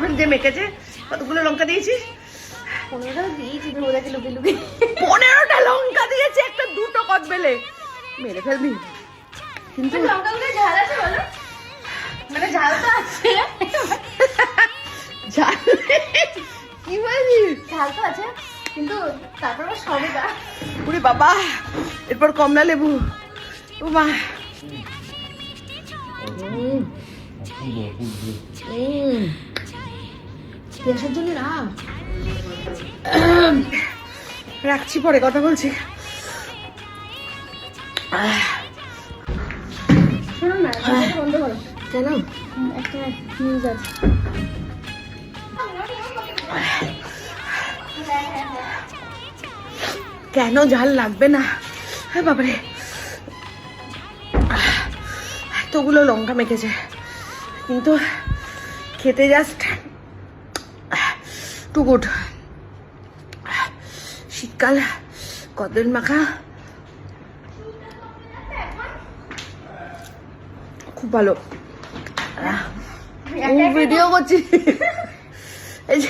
Husband যে মেখেছে। কতগুলো লঙ্কা দিয়েছিস? 15টা দিয়েছি ওদেরকে লুকিয়ে লুকিয়ে। 15টা লঙ্কা দিয়েছে একটা দুটো কদবেলে। মেরে ফেলবি কিন্তু। লঙ্কাগুলো ঝাল আছে বলো? মানে ঝাল তো আছে। ঝাল কি বলছিস? ঝাল তো আছে কিন্তু তারপর সবে গা। ওরে বাবা, এরপর কমলা লেবু। ও মা, গ্যাসের জন্য না রাখছি, পরে কথা বলছি। শোনো না, বন্ধ করো। কেন? একটা নিউজ আছে। কেন ঝাল লাগবে না? হ্যাঁ বাবারে, এতগুলো লঙ্কা মেখেছে কিন্তু খেতে জাস্ট টু গুড। শীতকাল, কদবেল মাখা খুব ভালো। ভিডিও করছি এই যে